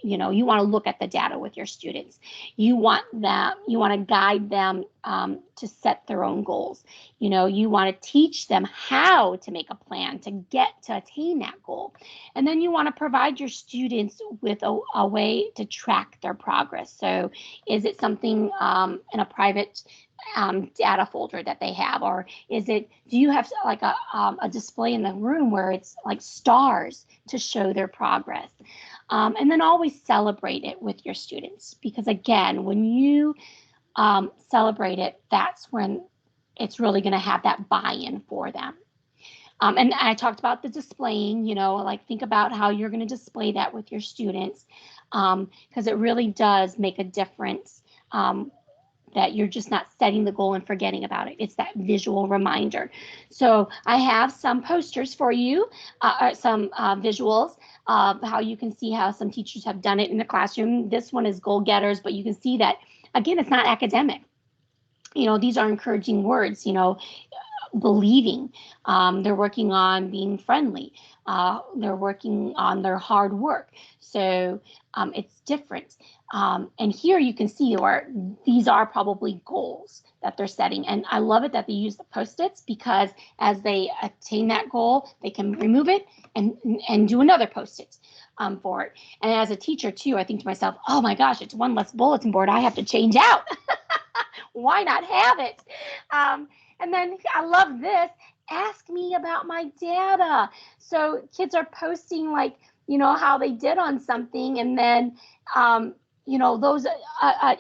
You want to look at the data with your students. You want to guide them to set their own goals. You want to teach them how to make a plan to attain that goal. And then you want to provide your students with a way to track their progress. So is it something in a private data folder that they have, or do you have like a display in the room where it's like stars to show their progress? And then always celebrate it with your students, because again, when you celebrate it, that's when it's really going to have that buy-in for them. And I talked about the displaying, think about how you're going to display that with your students, because it really does make a difference. That you're just not setting the goal and forgetting about it. It's that visual reminder. So I have some posters for you, some visuals of how you can see how some teachers have done it in the classroom. This one is goal getters, but you can see that, again, it's not academic. These are encouraging words, believing. They're working on being friendly. They're working on their hard work. So it's different. And here you can see these are probably goals that they're setting. And I love it that they use the Post-its, because as they attain that goal, they can remove it and do another Post-it for it. And as a teacher too, I think to myself, oh my gosh, it's one less bulletin board I have to change out. Why not have it? And then I love this. Ask me about my data. So kids are posting how they did on something, and then those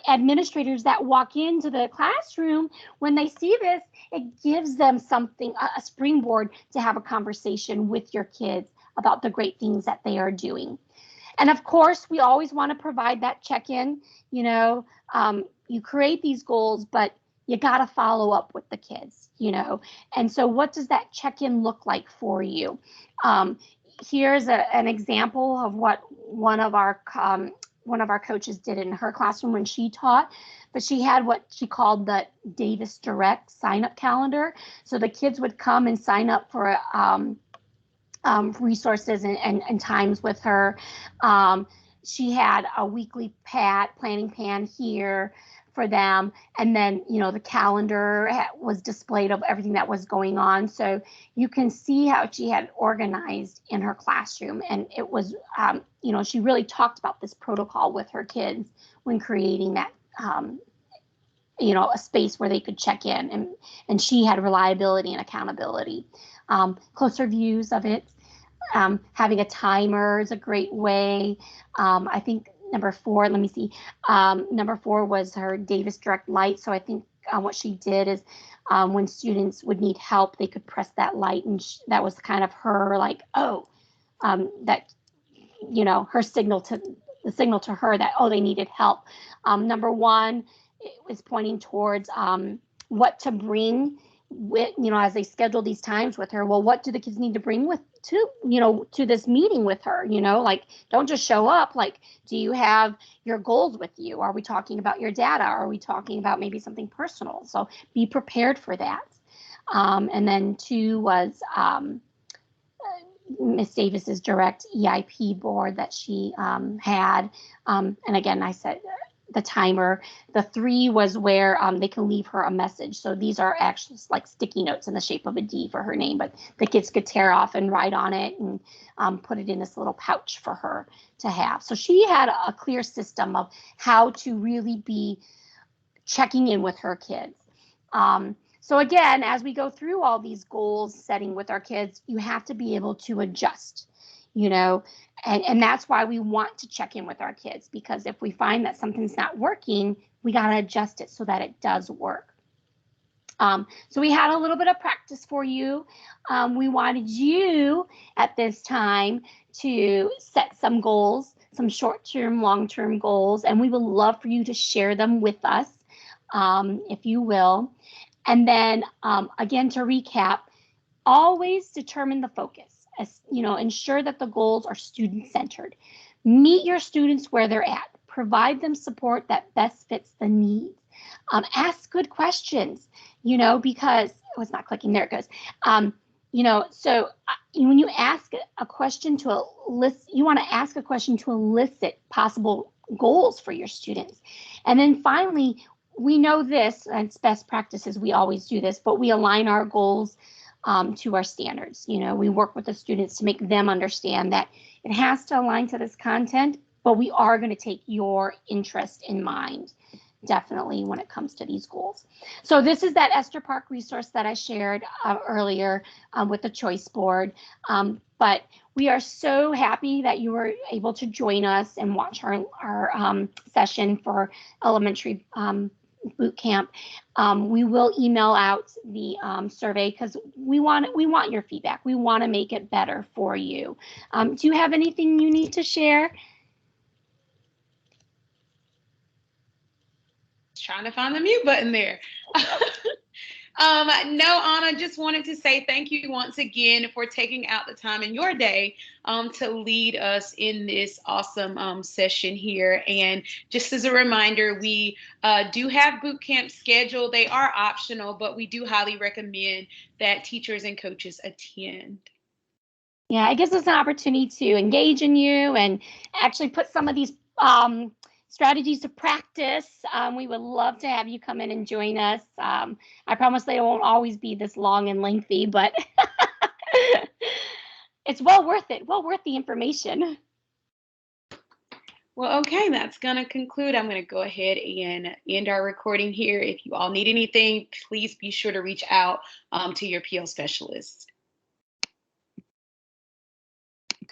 administrators that walk into the classroom, when they see this, it gives them something, a springboard to have a conversation with your kids about the great things that they are doing. And of course, we always want to provide that check-in. You create these goals, but you got to follow up with the kids, And so what does that check-in look like for you? Here's an example of what one of our coaches did in her classroom when she taught, but she had what she called the Davis Direct sign-up calendar. So the kids would come and sign up for resources and times with her. She had a weekly planning pan here for them, and then the calendar was displayed of everything that was going on, so you can see how she had organized in her classroom. And it was she really talked about this protocol with her kids when creating a space where they could check in, and she had reliability and accountability. Closer views of it. Having a timer is a great way. I think number 4, let me see. Number 4 was her Davis Direct Light. So I think what she did is when students would need help, they could press that light, and that was kind of her like, that, her signal to her that, they needed help. Number 1, it was pointing towards what to bring with, as they schedule these times with her. Well, what do the kids need to bring to this meeting with her? Like, don't just show up. Like, do you have your goals with you? Are we talking about your data? Are we talking about maybe something personal? So be prepared for that. And then 2 was Miss Davis's direct EIP board that she had. And again, I said the timer. The 3 was where they can leave her a message. So these are actually like sticky notes in the shape of a D for her name, but the kids could tear off and write on it and put it in this little pouch for her to have. So she had a clear system of how to really be checking in with her kids. So again, as we go through all these goals setting with our kids, you have to be able to adjust, and that's why we want to check in with our kids, because if we find that something's not working, we got to adjust it so that it does work. So we had a little bit of practice for you. We wanted you at this time to set some goals, some short-term, long-term goals, and we would love for you to share them with us, if you will. And then, again, to recap, always determine the focus. Ensure that the goals are student-centered. Meet your students where they're at. Provide them support that best fits the needs. Ask good questions, because it's not clicking. There it goes. So when you ask a question you want to ask a question to elicit possible goals for your students. And then finally, we know this, and it's best practices, we always do this, but we align our goals to our standards. We work with the students to make them understand that it has to align to this content, but we are going to take your interest in mind, definitely, when it comes to these goals. So this is that Esther Park resource that I shared earlier with the choice board. But we are so happy that you were able to join us and watch our session for elementary boot camp. We will email out the survey because we want your feedback. We want to make it better for you. Do you have anything you need to share? Trying to find the mute button there. No, Anna, just wanted to say thank you once again for taking out the time in your day to lead us in this awesome session here. And just as a reminder, we do have boot camp scheduled. They are optional, but we do highly recommend that teachers and coaches attend. Yeah, it gives us an opportunity to engage in you and actually put some of these strategies to practice. We would love to have you come in and join us. I promise they won't always be this long and lengthy, but it's well worth it, well worth the information. Well, okay, that's going to conclude. I'm going to go ahead and end our recording here. If you all need anything, please be sure to reach out to your PL specialist.